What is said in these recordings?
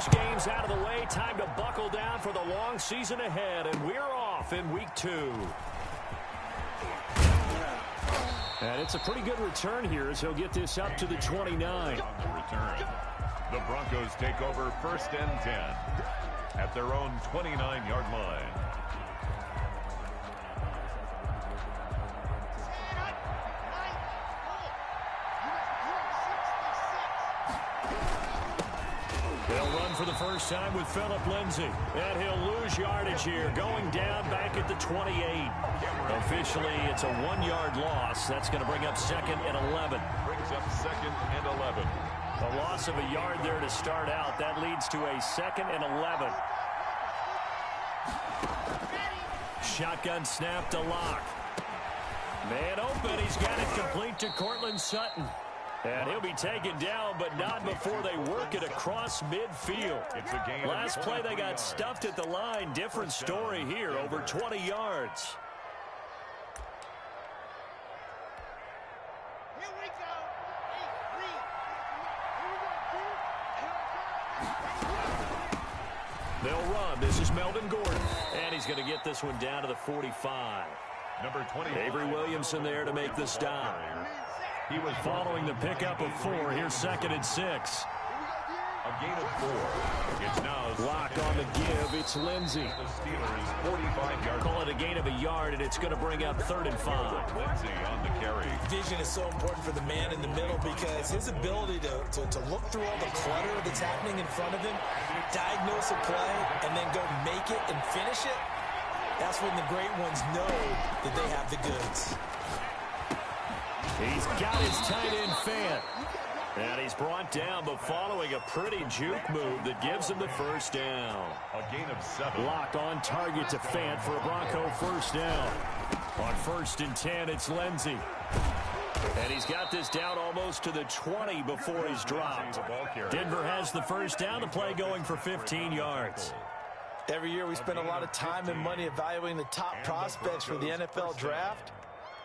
college games out of the way, time to buckle down for the long season ahead, and we're off in week 2. And it's a pretty good return here as he'll get this up to the 29. On the return, the Broncos take over 1st and 10 at their own 29-yard line. They'll run for the first time with Phillip Lindsay. And he'll lose yardage here, going down back at the 28. Officially, it's a 1-yard loss. That's going to bring up 2nd and 11. Brings up 2nd and 11. A loss of a yard there to start out. That leads to a 2nd and 11. Shotgun snap to Locke. Man open. He's got it complete to Courtland Sutton. And he'll be taken down, but not before they work it across midfield. It's a gain. Last play, they got stuffed at the line. Different story here, over 20 yards. Here we go. They'll run. This is Melvin Gordon. And he's going to get this one down to the 45. Number 20. Avery Williamson there to make the stop. He was following the pickup of 4. Here's 2nd and 6. A gain of 4. It's now Locke on the give. It's Lindsay. The Steelers 45-yard. Call it a gain of a yard, and it's going to bring up 3rd and 5. Lindsay on the carry. Vision is so important for the man in the middle because his ability to look through all the clutter that's happening in front of him, diagnose a play, and then go make it and finish it, that's when the great ones know that they have the goods. He's got his tight end Fant. And he's brought down, but following a pretty juke move that gives him the first down. A gain of 7. Locked on target to Fant for a Bronco first down. On 1st and 10, it's Lindsay. And he's got this down almost to the 20 before he's dropped. Denver has the first down. The play going for 15 yards. Every year we spend a lot of time and money evaluating the top prospects for the NFL draft.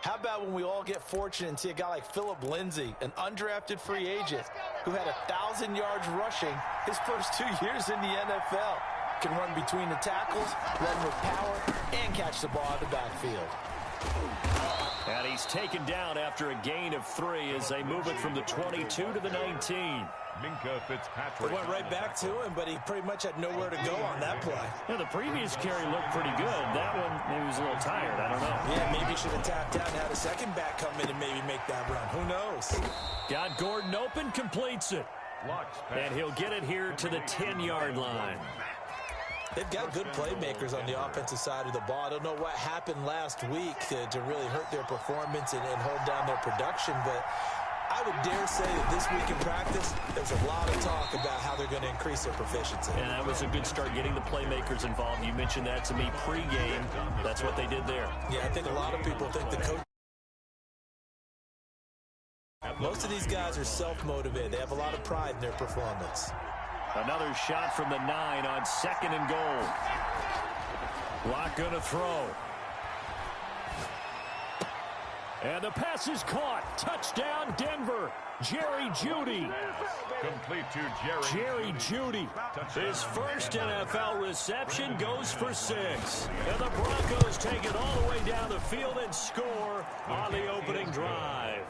How about when we all get fortunate and see a guy like Phillip Lindsay, an undrafted free agent who had 1,000 yards rushing his first 2 years in the NFL. Can run between the tackles, run with power, and catch the ball out of the backfield. And he's taken down after a gain of 3 as they move it from the 22 to the 19. Minkah Fitzpatrick. It went right back to him, but he pretty much had nowhere to go on that play. Yeah, the previous carry looked pretty good. That one, maybe he was a little tired. I don't know. Yeah, maybe he should have tapped out and had a second back come in and maybe make that run. Who knows? Got Gordon open, completes it. And he'll get it here to the 10-yard line. They've got good playmakers on the offensive side of the ball. I don't know what happened last week to really hurt their performance and hold down their production, but I would dare say that this week in practice, there's a lot of talk about how they're going to increase their proficiency. And that was a good start getting the playmakers involved. You mentioned that to me pregame. That's what they did there. Yeah, I think a lot of people think the coach. Most of these guys are self-motivated. They have a lot of pride in their performance. Another shot from the 9 on 2nd and goal. Locke going to throw. And the pass is caught. Touchdown, Denver. Jerry Jeudy. Complete to Jerry Jeudy. His first NFL reception goes for 6. And the Broncos take it all the way down the field and score on the opening drive.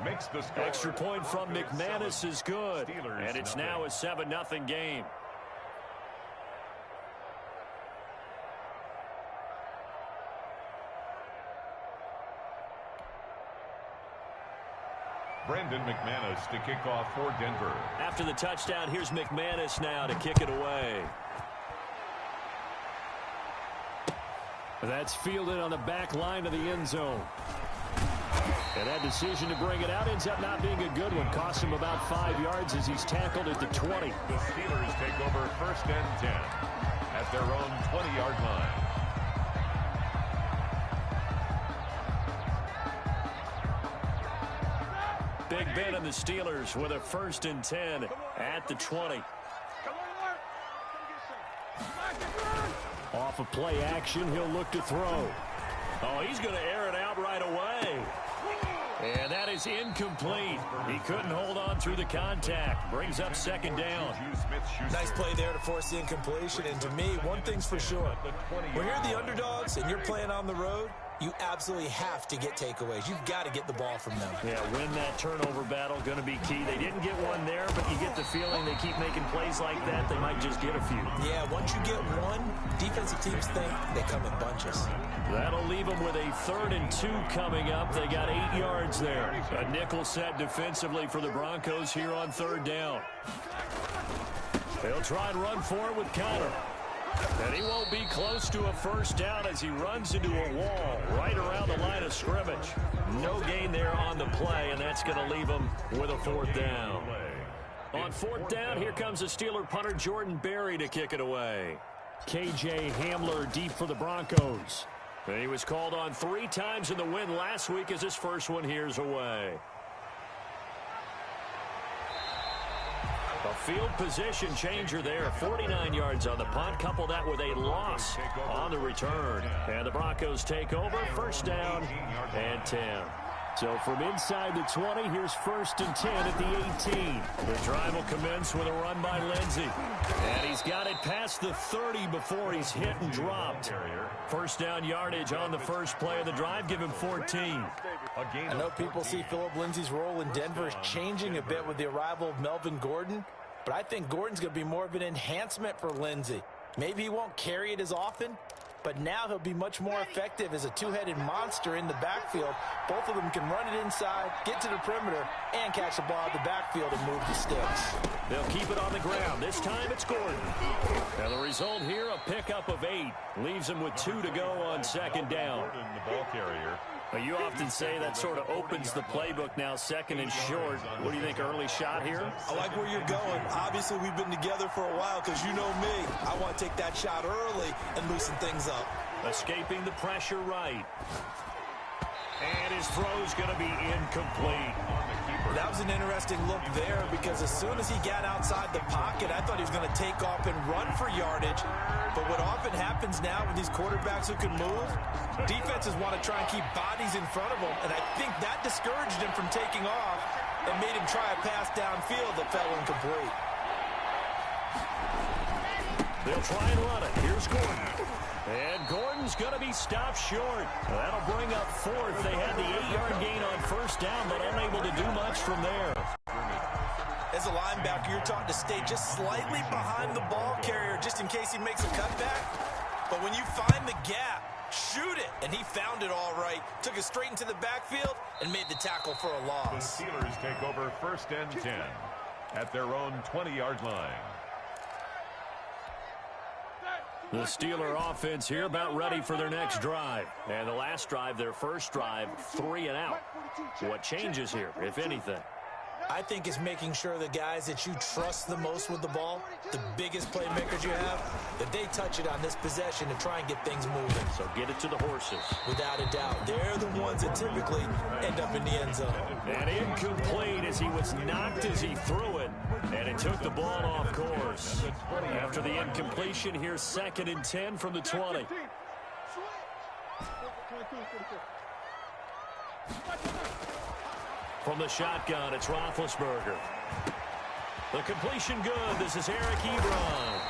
Makes the score. Extra point from McManus is good. And it's now a 7-0 game. Brandon McManus to kick off for Denver. After the touchdown, here's McManus now to kick it away. That's fielded on the back line of the end zone. And that decision to bring it out ends up not being a good one. Cost him about 5 yards as he's tackled at the 20. The Steelers take over 1st and 10 at their own 20-yard line. Big Ben and the Steelers with a 1st and 10 at the 20. Off of play action, he'll look to throw. Oh, he's going to air it out right away. And that is incomplete. He couldn't hold on through the contact. Brings up second down. Nice play there to force the incompletion. And to me, one thing's for sure. When you're the underdogs and you're playing on the road, you absolutely have to get takeaways. You've got to get the ball from them. Yeah, win that turnover battle, going to be key. They didn't get one there, but you get the feeling they keep making plays like that, they might just get a few. Yeah, once you get one, defensive teams think they come in bunches. That'll leave them with a 3rd and 2 coming up. They got 8 yards there. A nickel set defensively for the Broncos here on 3rd down. They'll try and run for it with Conner. And he won't be close to a first down as he runs into a wall right around the line of scrimmage. No gain there on the play, and that's going to leave him with a 4th down. On 4th down, here comes the Steeler punter Jordan Berry to kick it away. KJ Hamler deep for the Broncos. And he was called on 3 times in the win last week as his first one here's away. A field position changer there. 49 yards on the punt. Couple that with a loss on the return. And the Broncos take over. First down and 10. So from inside the 20, here's 1st and 10 at the 18. The drive will commence with a run by Lindsey. And he's got it past the 30 before he's hit and dropped. First down yardage on the first play of the drive. Give him 14. I know people see Philip Lindsay's role in Denver is changing a bit with the arrival of Melvin Gordon, but I think Gordon's going to be more of an enhancement for Lindsay. Maybe he won't carry it as often, but now he'll be much more effective as a two-headed monster in the backfield. Both of them can run it inside, get to the perimeter, and catch the ball out of the backfield and move the sticks. They'll keep it on the ground. This time it's Gordon. And the result here, a pickup of 8. Leaves him with 2 to go on 2nd down. Gordon, the ball carrier. You often say that sort of opens the playbook now, 2nd and short. What do you think, early shot here? I like where you're going. Obviously, we've been together for a while because you know me. I want to take that shot early and loosen things up. Escaping the pressure right. And his throw's going to be incomplete. That was an interesting look there because as soon as he got outside the pocket, I thought he was going to take off and run for yardage. But what often happens now with these quarterbacks who can move, defenses want to try and keep bodies in front of them, and I think that discouraged him from taking off and made him try a pass downfield that fell incomplete. They'll try and run it. Here's Gordon. And Gordon's going to be stopped short. That'll bring up 4th. They had the 8-yard gain on first down, but unable to do much from there. As a linebacker, you're taught to stay just slightly behind the ball carrier just in case he makes a cutback. But when you find the gap, shoot it. And he found it all right. Took it straight into the backfield and made the tackle for a loss. The Steelers take over 1st and 10 at their own 20-yard line. The Steeler offense here about ready for their next drive. And the last drive, their first drive, 3 and out. What changes here, if anything? I think it's making sure the guys that you trust the most with the ball, the biggest playmakers you have, that they touch it on this possession to try and get things moving. So get it to the horses. Without a doubt. They're the ones that typically end up in the end zone. And incomplete as he was knocked as he threw it. And it took the ball off course. After the incompletion, here's 2nd and 10 from the 20. From the shotgun, it's Roethlisberger. The completion good. This is Eric Ebron.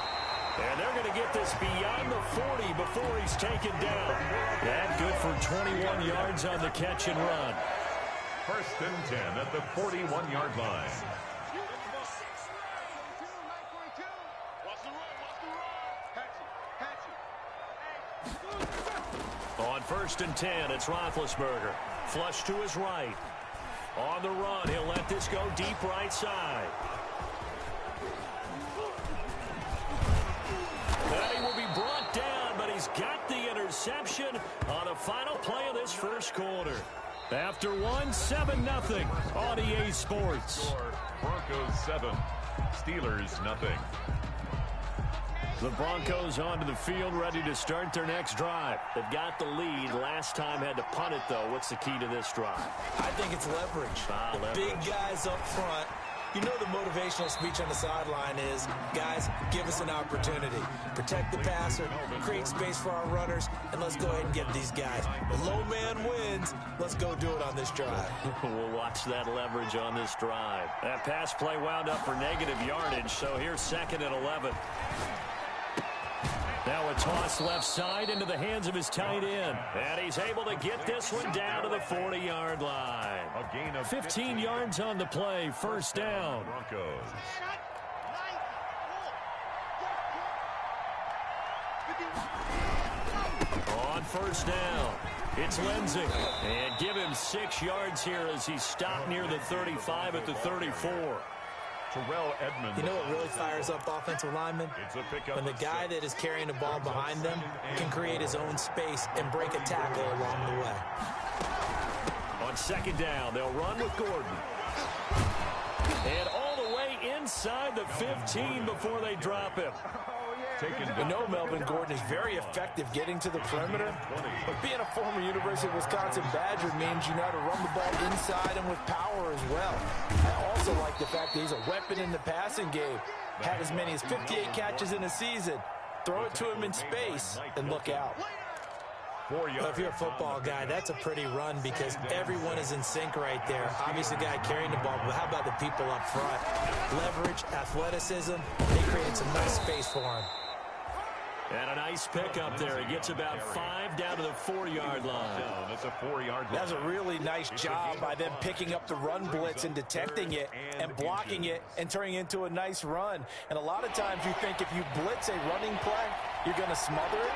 And they're going to get this beyond the 40 before he's taken down. That good for 21 yards on the catch and run. 1st and 10 at the 41-yard line. On 1st and 10, it's Roethlisberger. Flush to his right. On the run, he'll let this go deep right side. And he will be brought down, but he's got the interception on the final play of this first quarter. After 7-0 on EA Sports. Broncos 7, Steelers nothing. The Broncos onto the field, ready to start their next drive. They've got the lead. Last time had to punt it, though. What's the key to this drive? I think it's leverage. Leverage. Big guys up front You know the motivational speech on the sideline is, guys, give us an opportunity. Protect the passer, create space for our runners, and let's go ahead and get these guys. The low man wins. Let's go do it on this drive. We'll watch that leverage on this drive. That pass play wound up for negative yardage, so here's 2nd and 11. Now a toss left side into the hands of his tight end. And he's able to get this one down to the 40-yard line. A gain of 15 yards on the play, 1st down. Broncos. On 1st down, it's Lindsey. And give him 6 yards here as he's stopped near the 35 at the 34. Terrell Edmonds. You know what really fires up offensive linemen? It's a pickup. When the guy that is carrying the ball behind them can create his own space and break a tackle along the way. On 2nd down, they'll run with Gordon. And all the way inside the 15 before they drop him. You know Melvin Gordon is very effective getting to the perimeter, but being a former University of Wisconsin Badger means you know how to run the ball inside and with power as well. I also like the fact that he's a weapon in the passing game. Had as many as 58 catches in a season. Throw it to him in space and look out. Well, if you're a football guy, that's a pretty run because everyone is in sync right there. Obviously, the guy carrying the ball, but how about the people up front? Leverage, athleticism, they created some nice space for him. And a nice pickup there. He gets about 5 down to the 4-yard line. That's a 4-yard line. That's a really nice job by them picking up the run blitz and detecting it and blocking it and turning it into a nice run. And a lot of times you think if you blitz a running play, you're going to smother it.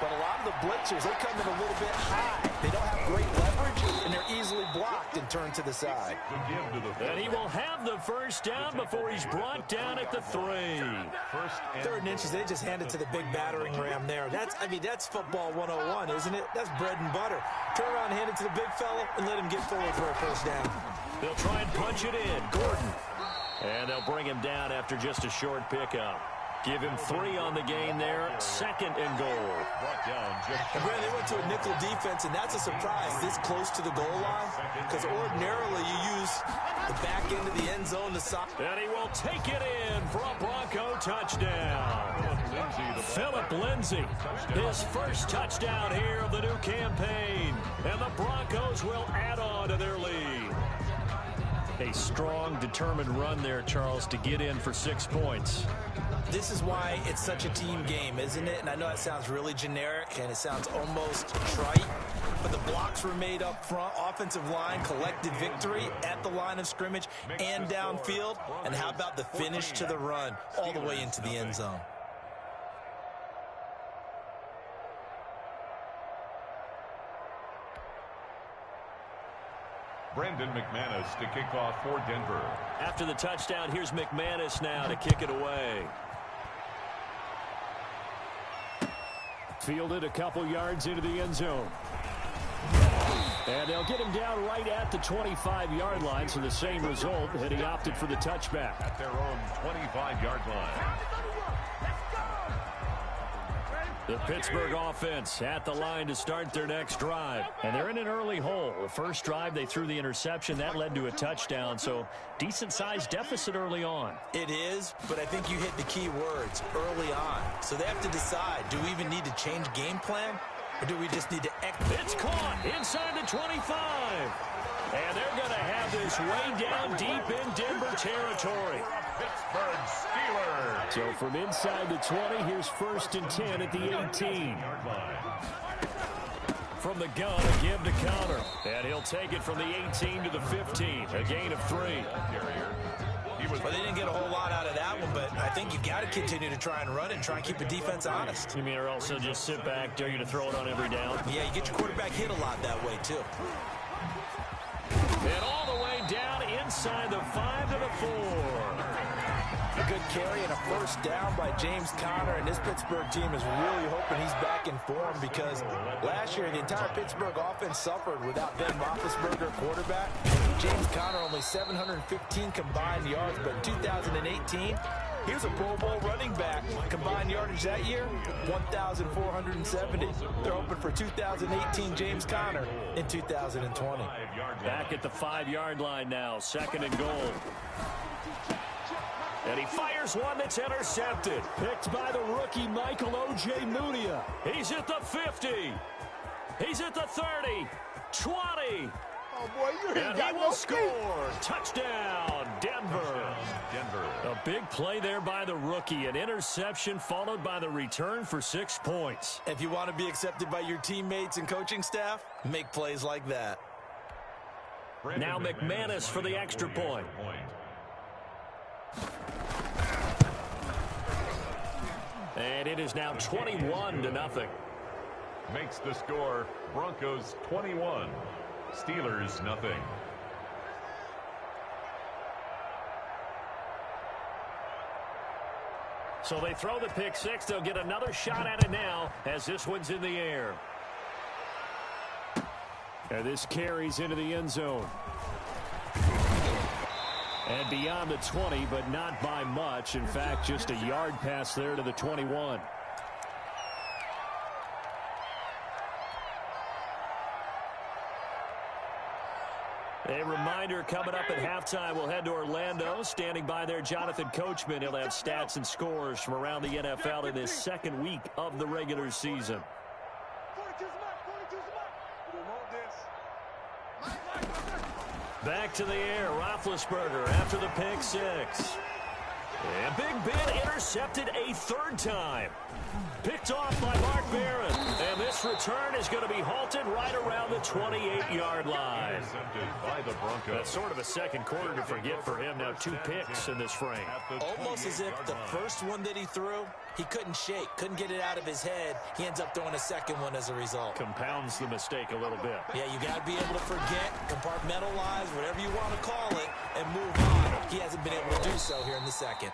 But a lot of the blitzers, they come in a little bit high. They don't have great leverage, and they're easily blocked and turned to the side. And he will have the 1st down before he's brought down at the 3. 3rd and inches, they just hand it to the big battering ram there. That's football 101, isn't it? That's bread and butter. Turn around, hand it to the big fella, and let him get forward for a 1st down. They'll try and punch it in. Gordon. And they'll bring him down after just a short pickup. Give him 3 on the gain there. 2nd and goal. And Brandon, they went to a nickel defense, and that's a surprise this close to the goal line because ordinarily you use the back end of the end zone to stop. And he will take it in for a Bronco touchdown. Philip Lindsay, his 1st touchdown here of the new campaign. And the Broncos will add on to their lead. A strong, determined run there, Charles, to get in for 6 points. This is why it's such a team game, isn't it? And I know that sounds really generic and it sounds almost trite, but the blocks were made up front. Offensive line collected victory at the line of scrimmage and downfield. And how about the finish to the run all the way into the end zone? Brandon McManus to kick off for Denver. After the touchdown, here's McManus now to kick it away. Fielded a couple yards into the end zone. And they'll get him down right at the 25-yard line, so the same result, and he opted for the touchback. At their own 25-yard line. The Pittsburgh offense at the line to start their next drive. And they're in an early hole. The first drive, they threw the interception. That led to a touchdown, so decent-sized deficit early on. It is, but I think you hit the key words, early on. So they have to decide, do we even need to change game plan, or do we just need to execute? It's caught inside the 25. And they're going to have this way down deep in Denver territory. Pittsburgh Steelers. So from inside the 20, here's 1st and 10 at the 18. From the gun, a give to Conner. And he'll take it from the 18 to the 15. A gain of 3. Well, they didn't get a whole lot out of that one, but I think you got to continue to try and run it and try and keep the defense honest. You mean or also just sit back, dare you to throw it on every down? Yeah, you get your quarterback hit a lot that way, too. And all the way down inside the 5 to the 4. A good carry and a 1st down by James Conner, and this Pittsburgh team is really hoping he's back in form because last year the entire Pittsburgh offense suffered without Ben Roethlisberger quarterback. James Conner only 715 combined yards, but in 2018, he was a Pro Bowl running back. Combined yardage that year, 1,470. They're hoping for 2018 James Conner in 2020. Back at the 5-yard line now, 2nd and goal. And he fires one that's intercepted. Picked by the rookie, Michael O.J. Mudia. He's at the 50. He's at the 30. 20. Oh, boy, you ain't And got he no will score. Touchdown, Denver. Denver. A big play there by the rookie. An interception followed by the return for 6 points. If you want to be accepted by your teammates and coaching staff, make plays like that. Now McManus for the extra point. And it is now 21-0. Makes the score Broncos 21, Steelers nothing. So they throw the pick six. They'll get another shot at it now as this one's in the air. And this carries into the end zone. And beyond the 20, but not by much. In fact, just a yard pass there to the 21. A reminder, coming up at halftime, we'll head to Orlando. Standing by there, Jonathan Coachman. He'll have stats and scores from around the NFL in this second week of the regular season. Back to the air, Roethlisberger after the pick six. And Big Ben intercepted a third time. Picked off by Mark Barron. And this return is going to be halted right around the 28-yard line. By the Broncos. That's sort of a second quarter to forget for him. Now 2 picks in this frame. Almost as if the first one that he threw, he couldn't shake, couldn't get it out of his head. He ends up throwing a second one as a result. Compounds the mistake a little bit. Yeah, you got to be able to forget, compartmentalize, whatever you want to call it, and move on. He hasn't been able to do so here in the second.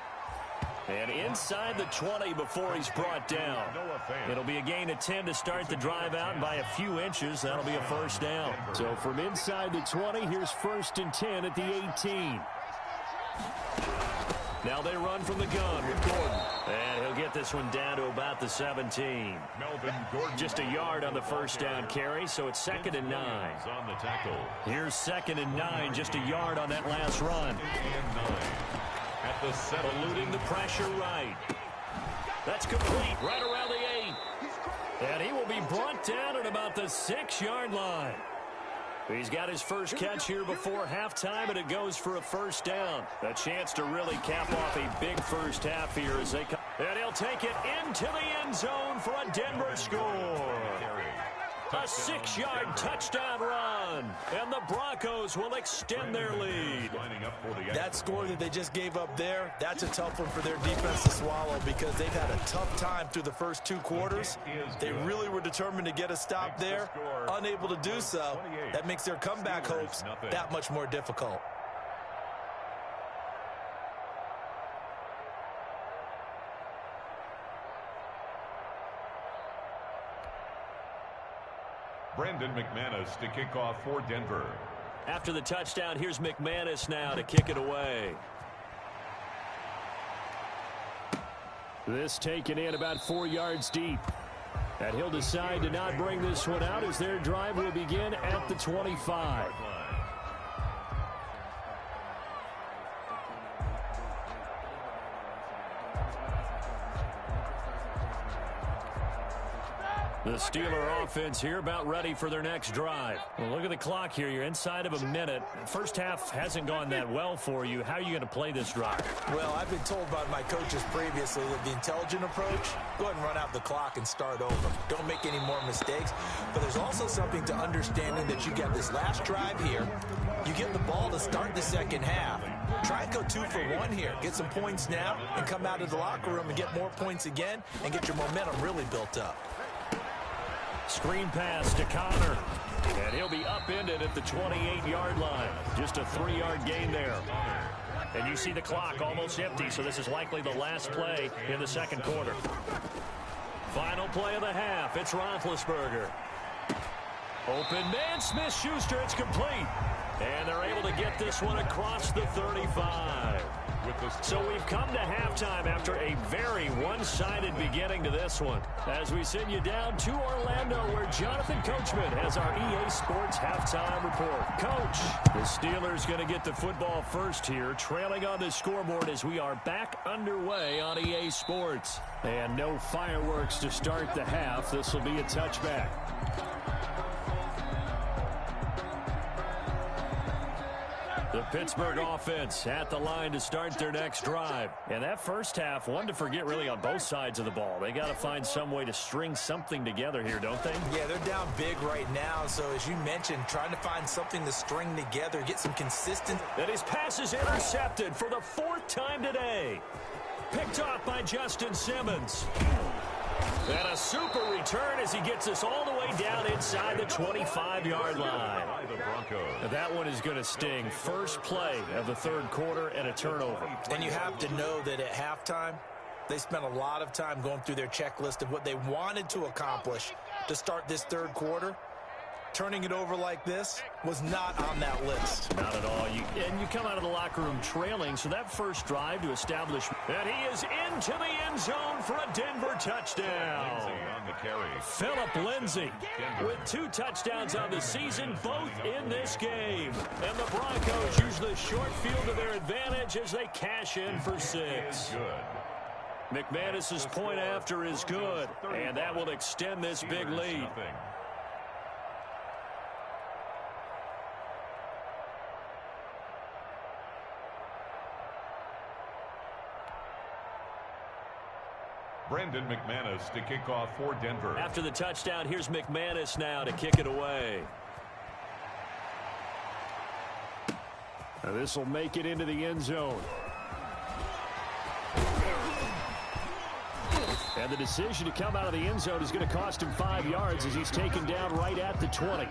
And inside the 20 before he's brought down. It'll be a gain of 10 to start the drive out. By a few inches, that'll be a first down. So from inside the 20, here's 1st and 10 at the 18. Now they run from the gun with Gordon. And he'll get this one down to about the 17. Melvin Gordon. Just a yard on the first down carry, so it's 2nd and 9. On the tackle. Here's 2nd and 9, just a yard on that last run. And 9. At the 7. Eluding the pressure right. That's complete right around the 8. And he will be brought down at about the 6-yard line. He's got his first catch here before halftime, and it goes for a first down. A chance to really cap off a big first half here as they come. And he'll take it into the end zone for a Denver score. A 6-yard touchdown run, and the Broncos will extend their lead. That score that they just gave up there, that's a tough one for their defense to swallow because they've had a tough time through the first 2 quarters. They really were determined to get a stop there, unable to do so. That makes their comeback hopes that much more difficult. Brandon McManus to kick off for Denver. After the touchdown, here's McManus now to kick it away. This taken in about 4 yards deep. And he'll decide to not bring this one out as their drive will begin at the 25. The Steeler offense here about ready for their next drive. Well, look at the clock here. You're inside of a minute. First half hasn't gone that well for you. How are you going to play this drive? Well, I've been told by my coaches previously that the intelligent approach, go ahead and run out the clock and start over. Don't make any more mistakes. But there's also something to understanding that you got this last drive here. You get the ball to start the second half. Try and go 2 for 1 here. Get some points now and come out of the locker room and get more points again and get your momentum really built up. Screen pass to Connor. And he'll be upended at the 28-yard line. Just a 3-yard gain there. And you see the clock almost empty, so this is likely the last play in the second quarter. Final play of the half. It's Roethlisberger. Open man, Smith-Schuster. It's complete. And they're able to get this one across the 35. So we've come to halftime after a very one-sided beginning to this one. As we send you down to Orlando, where Jonathan Coachman has our EA Sports halftime report. Coach, the Steelers going to get the football first here, trailing on the scoreboard as we are back underway on EA Sports. And no fireworks to start the half. This will be a touchback. The Pittsburgh offense at the line to start their next drive. And that first half, one to forget really on both sides of the ball. They got to find some way to string something together here, don't they? Yeah, they're down big right now. So as you mentioned, trying to find something to string together, get some consistent. And his pass is intercepted for the fourth time today. Picked off by Justin Simmons. And a super return as he gets us all the way down inside the 25-yard line. That one is going to sting. First play of the third quarter and a turnover. And you have to know that at halftime, they spent a lot of time going through their checklist of what they wanted to accomplish to start this third quarter. Turning it over like this was not on that list. Not at all. And you come out of the locker room trailing, so that first drive to establish. And he is into the end zone for a Denver touchdown. On the carry. Philip Lindsay with 2 touchdowns on the season, both in this game. And the Broncos use the short field to their advantage as they cash in for 6. McManus's point after is good, and that will extend this big lead. Brandon McManus to kick off for Denver. After the touchdown, here's McManus now to kick it away. Now this will make it into the end zone. And the decision to come out of the end zone is going to cost him 5 yards as he's taken down right at the 20.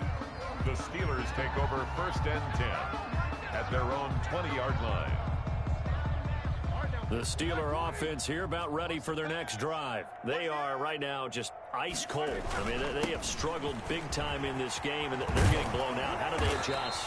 The Steelers take over 1st and 10 at their own 20-yard line. The Steeler offense here about ready for their next drive. They are right now just ice cold. I mean, they have struggled big time in this game, and they're getting blown out. How do they adjust?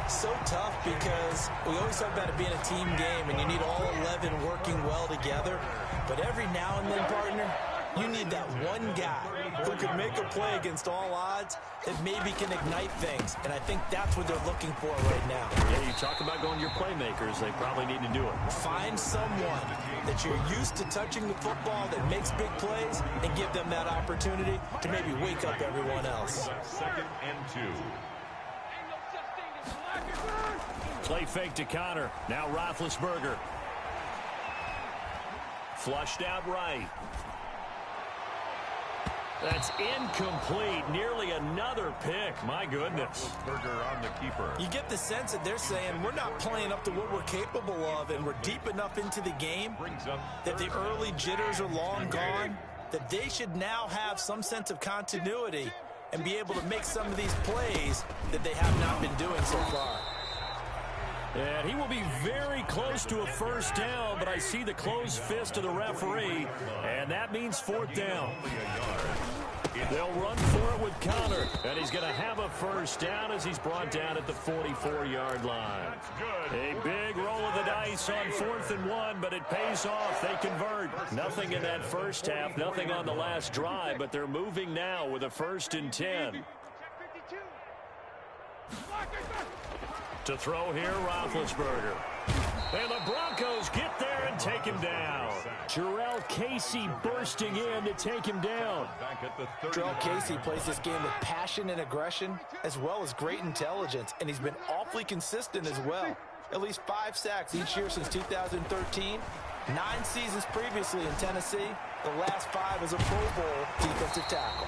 So tough because we always talk about it being a team game, and you need all 11 working well together. But every now and then, partner, you need that one guy who can make a play against all odds that maybe can ignite things. And I think that's what they're looking for right now. Yeah, you talk about going to your playmakers. They probably need to do it. Find someone that you're used to touching the football that makes big plays and give them that opportunity to maybe wake up everyone else. 2nd and 2. Play fake to Connor. Now Roethlisberger. Flushed out right. That's incomplete. Nearly another pick. My goodness. Burger on the keeper. You get the sense that they're saying we're not playing up to what we're capable of, and we're deep enough into the game that the early jitters are long gone, that they should now have some sense of continuity and be able to make some of these plays that they have not been doing so far. And he will be very close to a first down, but I see the closed fist of the referee, and that means 4th down. They'll run for it with Connor, and he's going to have a first down as he's brought down at the 44-yard line. A big roll of the dice on 4th and 1, but it pays off. They convert. Nothing in that first half, nothing on the last drive, but they're moving now with a 1st and 10. To throw here, Roethlisberger. And the Broncos get there and take him down. Jurrell Casey bursting in to take him down. Jurrell Casey plays this game with passion and aggression as well as great intelligence, and he's been awfully consistent as well. At least 5 sacks each year since 2013, 9 seasons previously in Tennessee, the last 5 as a Pro Bowl defensive tackle.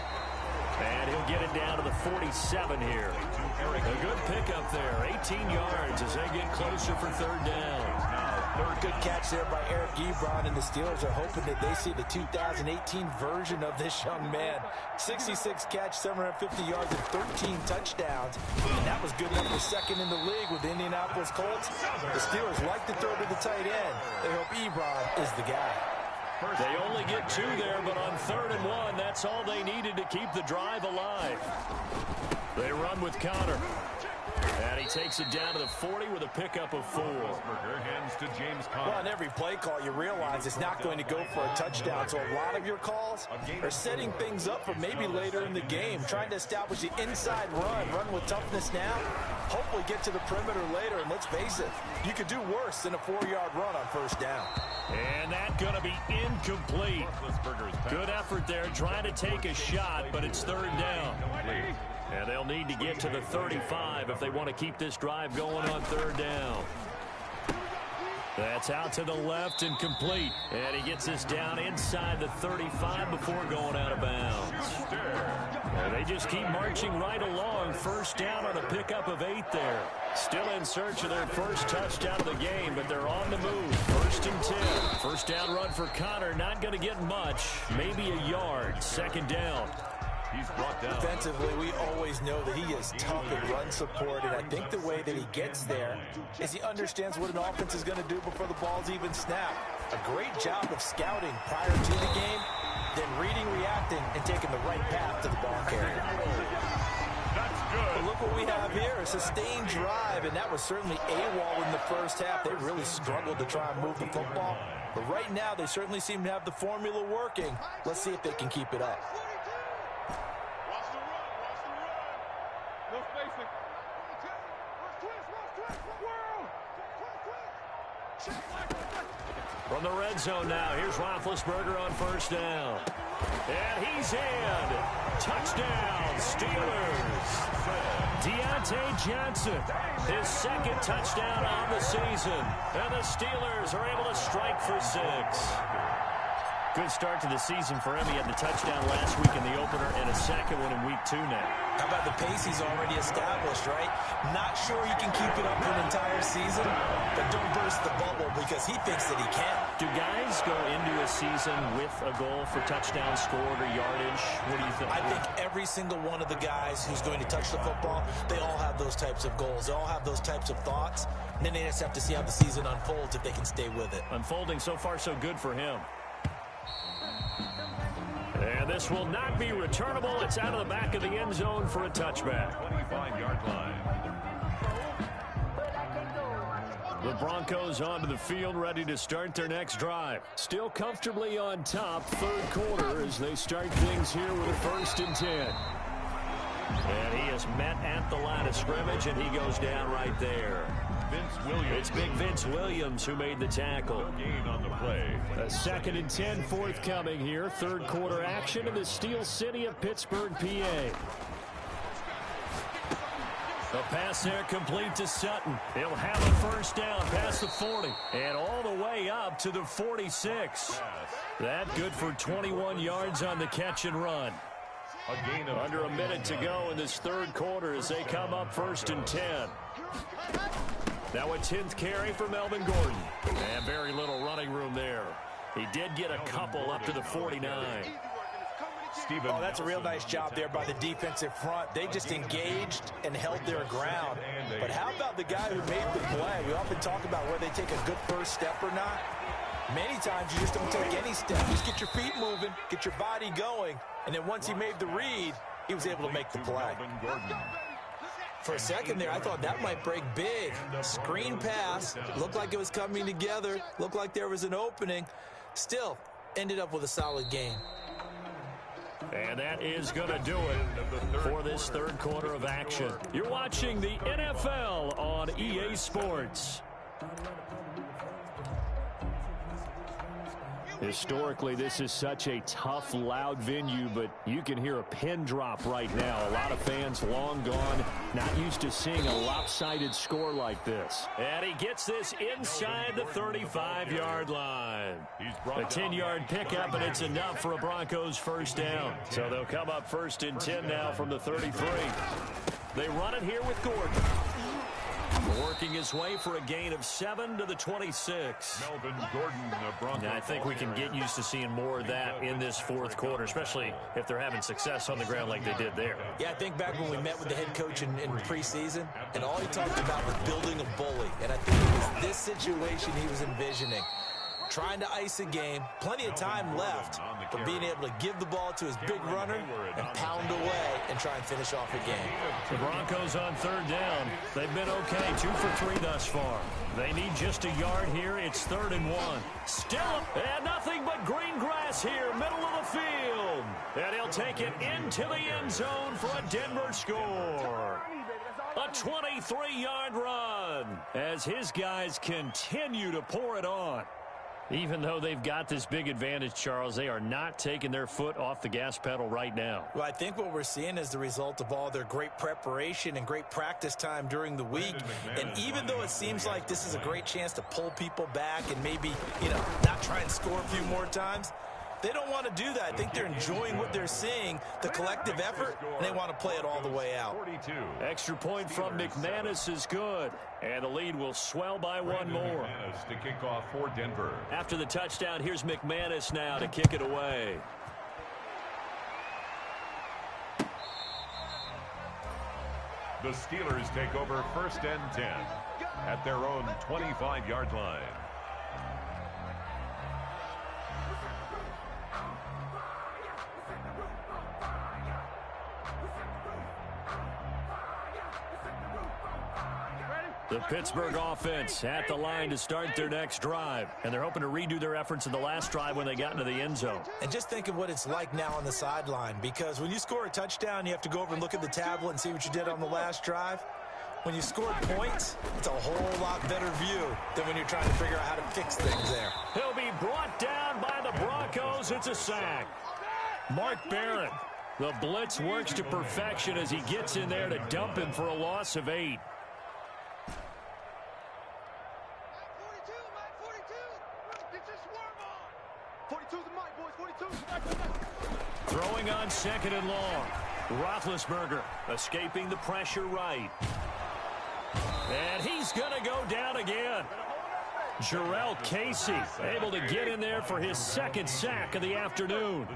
And he'll get it down to the 47 here. A good pickup there, 18 yards as they get closer for 3rd down. Good catch there by Eric Ebron, and the Steelers are hoping that they see the 2018 version of this young man. 66 catch, 750 yards, and 13 touchdowns. And that was good enough for 2nd in the league with the Indianapolis Colts. The Steelers like to throw to the tight end. They hope Ebron is the guy. They only get 2 there, but on 3rd and 1, that's all they needed to keep the drive alive. They run with Connor. And he takes it down to the 40 with a pickup of 4. Hands to James Conner. Well, on every play call, you realize it's not going to go for a touchdown. So a lot of your calls are setting things up for maybe later in the game, trying to establish the inside run with toughness now, hopefully get to the perimeter later. And let's face it, you could do worse than a 4-yard run on first down. And that's going to be incomplete. Good effort there, trying to take a shot, but it's third down. And they'll need to get to the 35 if they want to keep this drive going on third down. That's out to the left and complete. And he gets this down inside the 35 before going out of bounds. And they just keep marching right along. First down on a pickup of 8 there. Still in search of their first touchdown of the game, but they're on the move. First and 10. First down run for Conner. Not going to get much. Maybe a yard. Second down. He's brought down. Defensively, we always know that he is tough in run support, and I think the way that he gets there is he understands what an offense is going to do before the ball's even snapped. A great job of scouting prior to the game, then reading, reacting, and taking the right path to the ball carrier. That's good. But look what we have here, a sustained drive, and that was certainly AWOL in the first half. They really struggled to try and move the football, but right now they certainly seem to have the formula working. Let's see if they can keep it up. From the red zone now, here's Roethlisberger on first down. And he's in. Touchdown, Steelers. Deontay Johnson, his second touchdown on the season. And the Steelers are able to strike for 6. Good start to the season for him. He had the touchdown last week in the opener and a second one in week 2 now. How about the pace he's already established, right? Not sure he can keep it up for an entire season, but don't burst the bubble because he thinks that he can. Do guys go into a season with a goal for touchdown scored or yardage? What do you think? I think every single one of the guys who's going to touch the football, they all have those types of goals. They all have those types of thoughts. And then they just have to see how the season unfolds if they can stay with it. Unfolding so far so good for him. And this will not be returnable. It's out of the back of the end zone for a touchback. 25-yard line. The Broncos onto the field, ready to start their next drive. Still comfortably on top, third quarter, as they start things here with a first and 10. And he is met at the line of scrimmage, and he goes down right there. Vince Williams. It's big Vince Williams who made the tackle. Gain on the play. A second and 10 forthcoming here. Third quarter action in the Steel City of Pittsburgh, PA. The pass there complete to Sutton. He'll have a first down past the 40 and all the way up to the 46. That good for 21 yards on the catch and run. A gain of under a minute to go in this third quarter as they come up first and 10. Now a 10th carry for Melvin Gordon. And very little running room there. He did get a couple up to the 49. Oh, that's a real nice job there by the defensive front. They just engaged and held their ground. But how about the guy who made the play? We often talk about whether they take a good first step or not. Many times you just don't take any step. Just get your feet moving, get your body going. And then once he made the read, he was able to make the play. For a second there, I thought that might break big. Screen pass. Looked like it was coming together. Looked like there was an opening. Still, ended up with a solid game. And that is going to do it for this third quarter of action. You're watching the NFL on EA Sports. Historically, this is such a tough, loud venue, but you can hear a pin drop right now. A lot of fans long gone, not used to seeing a lopsided score like this. And he gets this inside the 35-yard line. A 10-yard pickup, and it's enough for a Broncos first down. So they'll come up first and 10 now from the 33. They run it here with Gordon. Working his way for a gain of 7 to the 26. Melvin Gordon, the Broncos. I think we can get used to seeing more of that in this fourth quarter, especially if they're having success on the ground like they did there. Yeah, I think back when we met with the head coach in preseason, and all he talked about was building a bully. And I think it was this situation he was envisioning. trying to ice a game, plenty of time left, but being able to give the ball to his big runner and pound away and try and finish off a game. The Broncos on third down. They've been okay, 2 for 3 thus far. They need just a yard here. It's 3rd and 1. Still, and nothing but green grass here, middle of the field. And he'll take it into the end zone for a Denver score. A 23-yard run as his guys continue to pour it on. Even though they've got this big advantage, Charles, they are not taking their foot off the gas pedal right now. Well, I think what we're seeing is the result of all their great preparation and great practice time during the week. And even though it seems like this is a great chance to pull people back and maybe, not try and score a few more times, they don't want to do that. I think they're enjoying what they're seeing, the collective effort, and they want to play it all the way out. Extra point from McManus is good, and the lead will swell by one more. To kick off for Denver. After the touchdown, here's McManus now to kick it away. The Steelers take over 1st and 10 at their own 25-yard line. The Pittsburgh offense at the line to start their next drive. And they're hoping to redo their efforts in the last drive when they got into the end zone. And just think of what it's like now on the sideline, because when you score a touchdown, you have to go over and look at the tablet and see what you did on the last drive. When you score points, it's a whole lot better view than when you're trying to figure out how to fix things there. He'll be brought down by the Broncos. It's a sack. Mark Barron. The blitz works to perfection as he gets in there to dump him for a loss of 8. Throwing on 2nd and long. Roethlisberger escaping the pressure right. And he's going to go down again. Jurrell Casey able to get in there for his 2nd sack of the afternoon.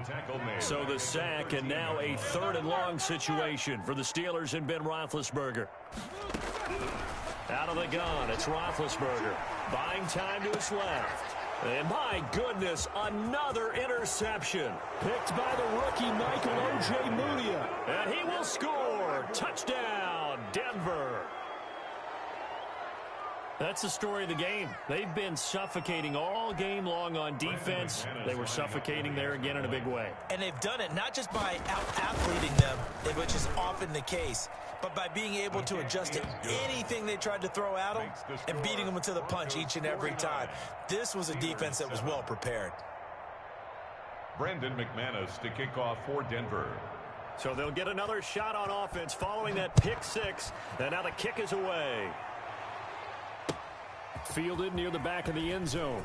So the sack, and now a 3rd and long situation for the Steelers and Ben Roethlisberger. Out of the gun, it's Roethlisberger. Buying time to his left. And my goodness, another interception. Picked by the rookie Michael Ojemudia. And he will score. Touchdown, Denver. That's the story of the game. They've been suffocating all game long on defense. They were suffocating there again in a big way. And they've done it not just by out-athleting them, which is often the case, but by being able to adjust to anything they tried to throw at them and beating them to the punch each and every time. This was a defense that was well prepared. Brandon McManus to kick off for Denver. So they'll get another shot on offense following that pick 6. And now the kick is away. Fielded near the back of the end zone.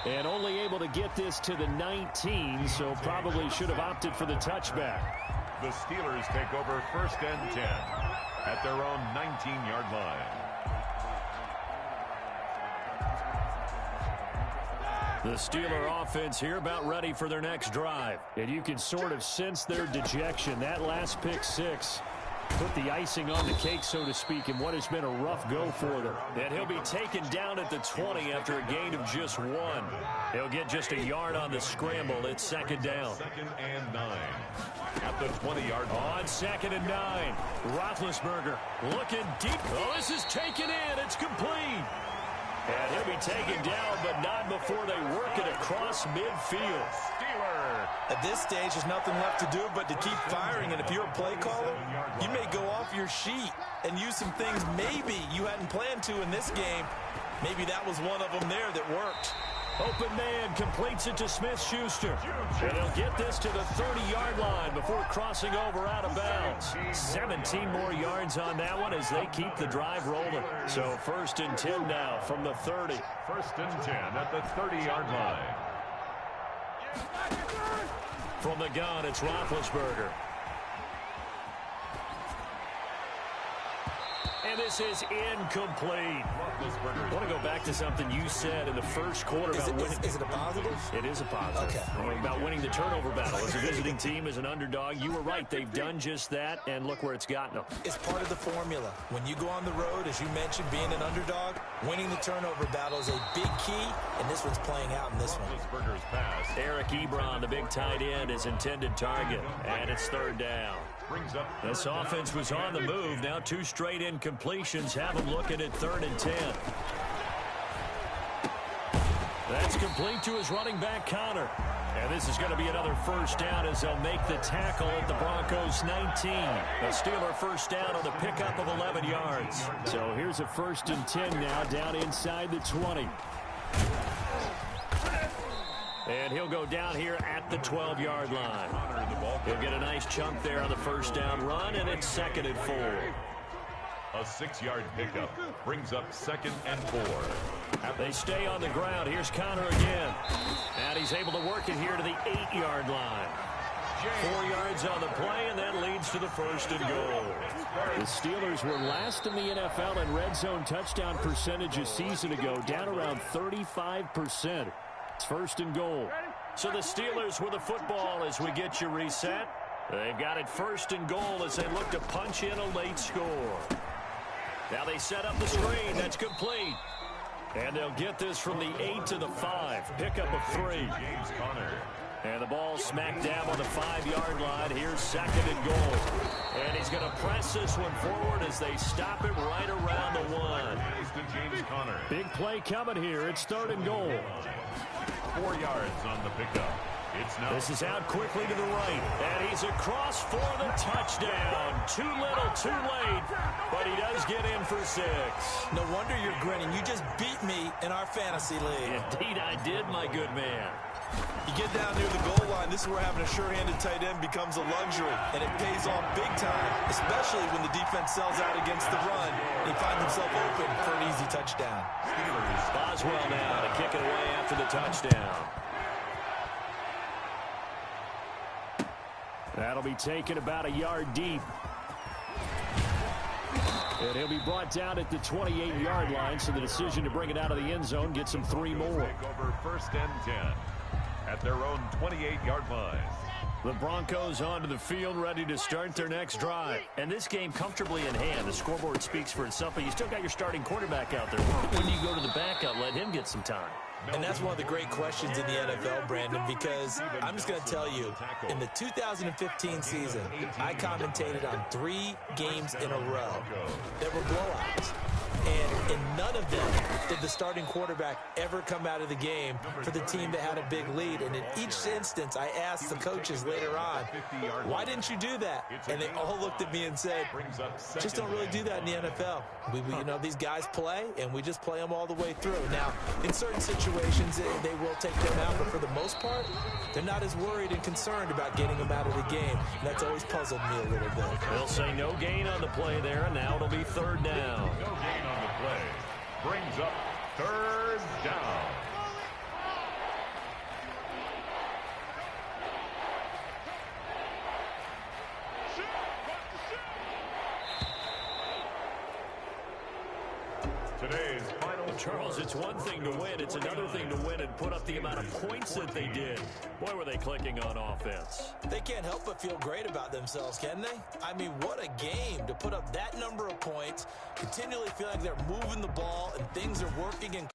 And only able to get this to the 19, so probably should have opted for the touchback. The Steelers take over 1st and 10 at their own 19-yard line. The Steeler offense here about ready for their next drive. And you can sort of sense their dejection. That last pick 6 put the icing on the cake, so to speak, in what has been a rough go for them. And he'll be taken down at the 20 after a gain of just 1. He'll get just a yard on the scramble. It's 2nd down. 2nd and 9 at the 20-yard line. On 2nd and 9, Roethlisberger looking deep. Oh, this is taken in. It's complete. And he'll be taken down, but not before they work it across midfield. Steeler. At this stage, there's nothing left to do but to keep firing. And if you're a play caller, you may go off your sheet and use some things maybe you hadn't planned to in this game. Maybe that was one of them there that worked. Open man completes it to Smith-Schuster. And he'll get this to the 30-yard line before crossing over out of bounds. 17 more yards on that one as they keep the drive rolling. So 1st and 10 now from the 30. 1st and 10 at the 30-yard line. From the gun, it's Roethlisberger. And this is incomplete. I want to go back to something you said in the first quarter about winning. Is it a positive? It is a positive. Okay. About winning the turnover battle. As a visiting team, as an underdog, you were right. They've done just that, and look where it's gotten them. It's part of the formula. When you go on the road, as you mentioned, being an underdog, Winning the turnover battle is a big key, and this one's playing out in this one. Roethlisberger's pass. Eric Ebron, the big tight end, his intended target. And it's third down. Brings up This offense was on the move. Now 2 straight incompletions have them looking at 3rd and 10. That's complete to his running back, Connor. And this is going to be another first down as they'll make the tackle at the Broncos 19. A Steeler first down on the pickup of 11 yards. So here's a 1st and 10 now down inside the 20. And he'll go down here at the 12-yard line. He'll get a nice chunk there on the first down run, and it's 2nd and 4. a 6-yard pickup. Brings up 2nd and 4. They stay on the ground. Here's Connor again. And he's able to work it here to the 8-yard line. 4 yards on the play, and that leads to the 1st and goal. The Steelers were last in the NFL in red zone touchdown percentage a season ago, down around 35%. It's 1st and goal. So the Steelers with the football as we get you reset. They've got it 1st and goal as they look to punch in a late score. Now they set up the screen. That's complete. And they'll get this from the 8 to the 5. Pickup of 3. James Conner. And the ball smack dab on the 5-yard line. Here's 2nd and goal. And he's going to press this one forward as they stop him right around the 1. To James Conner. Big play coming here. It's 3rd and goal. 4 yards on the pickup. It's now. This is out quickly to the right. And he's across for the touchdown. Too little, too late. But he does get in for 6. No wonder you're grinning. You just beat me in our fantasy league. Indeed, I did, my good man. You get down near the goal line, this is where having a sure-handed tight end becomes a luxury, and it pays off big time, especially when the defense sells out against the run. He finds himself open for an easy touchdown. Boswell now to kick it away after the touchdown. That'll be taken about a yard deep. And he'll be brought down at the 28-yard line, so the decision to bring it out of the end zone gets him 3 more. Take over 1st and 10 at their own 28-yard line. The Broncos onto the field, ready to start their next drive. And this game comfortably in hand. The scoreboard speaks for itself, but you still got your starting quarterback out there. When do you go to the backup, let him get some time? And that's one of the great questions in the NFL, Brandon, because I'm just going to tell you, in the 2015 season, I commentated on 3 games in a row that were blowouts. And in none of them did the starting quarterback ever come out of the game for the team that had a big lead. And in each instance, I asked the coaches later on, why didn't you do that? And they all looked at me and said, just don't really do that in the NFL. You know, these guys play, and we just play them all the way through. Now, in certain situations, they will take them out, but for the most part, they're not as worried and concerned about getting them out of the game. And that's always puzzled me a little bit. They'll say no gain on the play there, and now it'll be 3rd down. No gain on the play. Brings up 3rd down. Today's final. Charles, it's one thing to win. It's another thing to win and put up the amount of points that they did. Boy, were they clicking on offense. They can't help but feel great about themselves, can they? I mean, what a game to put up that number of points, continually feel like they're moving the ball and things are working and